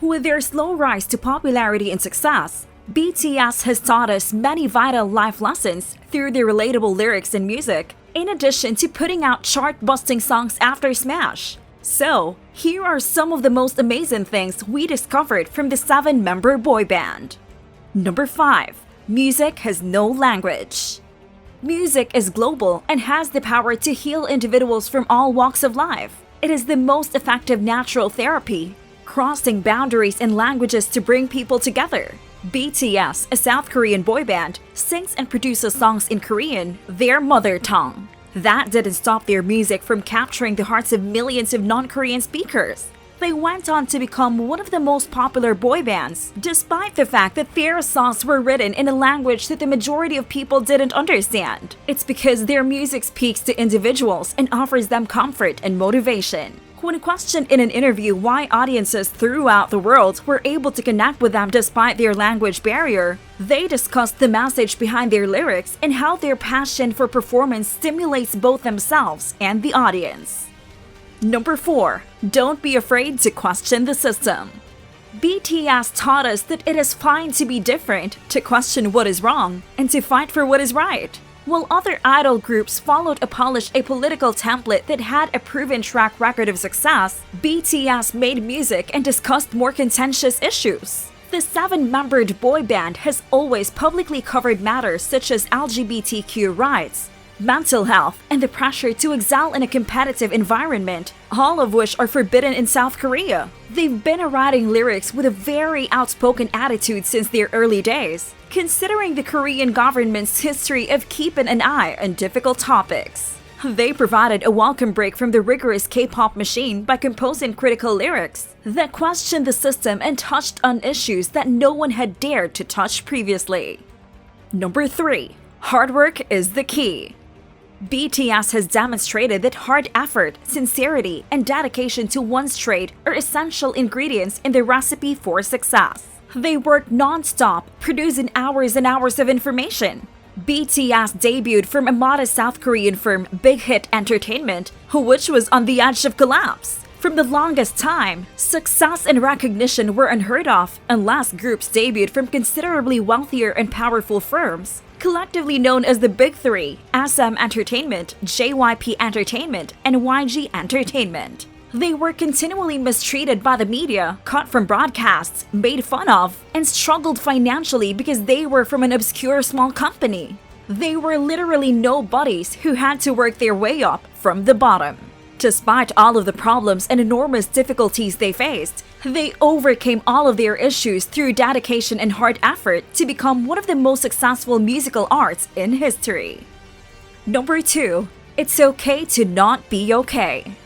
With their slow rise to popularity and success, BTS has taught us many vital life lessons through their relatable lyrics and music, in addition to putting out chart-busting songs after Smash. So, here are some of the most amazing things we discovered from the 7-member boy band. Number 5. Music has no language. Music is global and has the power to heal individuals from all walks of life. It is the most effective natural therapy, crossing boundaries and languages to bring people together. BTS, a South Korean boy band, sings and produces songs in Korean, their mother tongue. That didn't stop their music from capturing the hearts of millions of non-Korean speakers. They went on to become one of the most popular boy bands, despite the fact that their songs were written in a language that the majority of people didn't understand. It's because their music speaks to individuals and offers them comfort and motivation. When questioned in an interview why audiences throughout the world were able to connect with them despite their language barrier, they discussed the message behind their lyrics and how their passion for performance stimulates both themselves and the audience. Number 4. Don't be afraid to question the system. BTS taught us that it is fine to be different, to question what is wrong, and to fight for what is right. While other idol groups followed a polished apolitical template that had a proven track record of success, BTS made music and discussed more contentious issues. The 7-membered boy band has always publicly covered matters such as LGBTQ rights, mental health, and the pressure to excel in a competitive environment, all of which are forbidden in South Korea. They've been writing lyrics with a very outspoken attitude since their early days, considering the Korean government's history of keeping an eye on difficult topics. They provided a welcome break from the rigorous K-pop machine by composing critical lyrics that questioned the system and touched on issues that no one had dared to touch previously. Number 3. Hard work is the key. BTS has demonstrated that hard effort, sincerity, and dedication to one's trade are essential ingredients in the recipe for success. They work non-stop, producing hours and hours of information. BTS debuted from a modest South Korean firm, Big Hit Entertainment, which was on the edge of collapse. For the longest time, success and recognition were unheard of unless groups debuted from considerably wealthier and powerful firms, collectively known as the Big Three: SM Entertainment, JYP Entertainment, and YG Entertainment. They were continually mistreated by the media, cut from broadcasts, made fun of, and struggled financially because they were from an obscure small company. They were literally nobodies who had to work their way up from the bottom. Despite all of the problems and enormous difficulties they faced, they overcame all of their issues through dedication and hard effort to become one of the most successful musical arts in history. Number 2. It's okay to not be okay.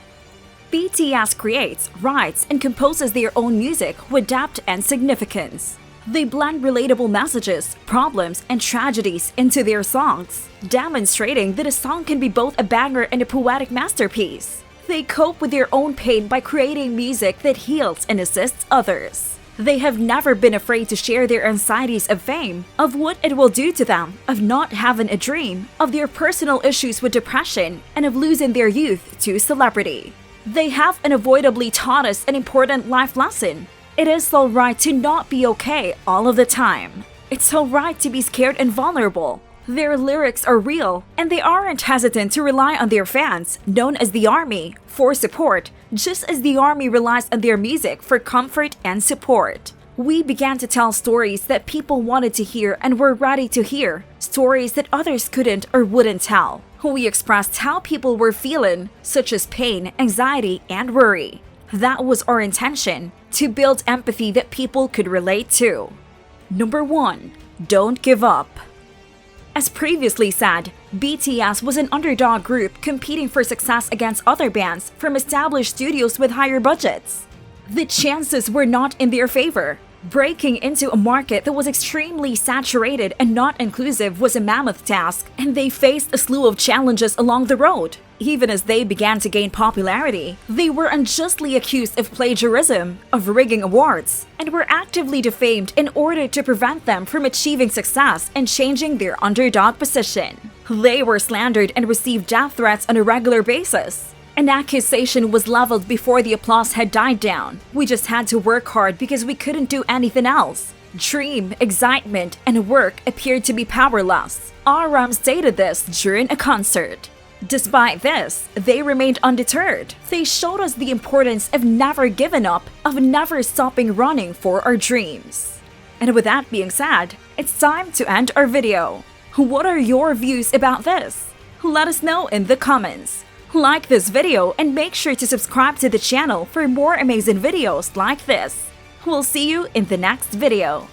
BTS creates, writes, and composes their own music with depth and significance. They blend relatable messages, problems, and tragedies into their songs, demonstrating that a song can be both a banger and a poetic masterpiece. They cope with their own pain by creating music that heals and assists others. They have never been afraid to share their anxieties of fame, of what it will do to them, of not having a dream, of their personal issues with depression, and of losing their youth to celebrity. They have unavoidably taught us an important life lesson. It is alright to not be okay all of the time. It's alright to be scared and vulnerable. Their lyrics are real, and they aren't hesitant to rely on their fans, known as the ARMY, for support, just as the ARMY relies on their music for comfort and support. We began to tell stories that people wanted to hear and were ready to hear, stories that others couldn't or wouldn't tell. We expressed how people were feeling, such as pain, anxiety, and worry. That was our intention, to build empathy that people could relate to. Number 1. Don't give up. As previously said, BTS was an underdog group competing for success against other bands from established studios with higher budgets. The chances were not in their favor. Breaking into a market that was extremely saturated and not inclusive was a mammoth task, and they faced a slew of challenges along the road. Even as they began to gain popularity, they were unjustly accused of plagiarism, of rigging awards, and were actively defamed in order to prevent them from achieving success and changing their underdog position. They were slandered and received death threats on a regular basis. An accusation was leveled before the applause had died down. We just had to work hard because we couldn't do anything else. Dream, excitement, and work appeared to be powerless. RM stated this during a concert. Despite this, they remained undeterred. They showed us the importance of never giving up, of never stopping running for our dreams. And with that being said, it's time to end our video. What are your views about this? Let us know in the comments. Like this video and make sure to subscribe to the channel for more amazing videos like this. We'll see you in the next video.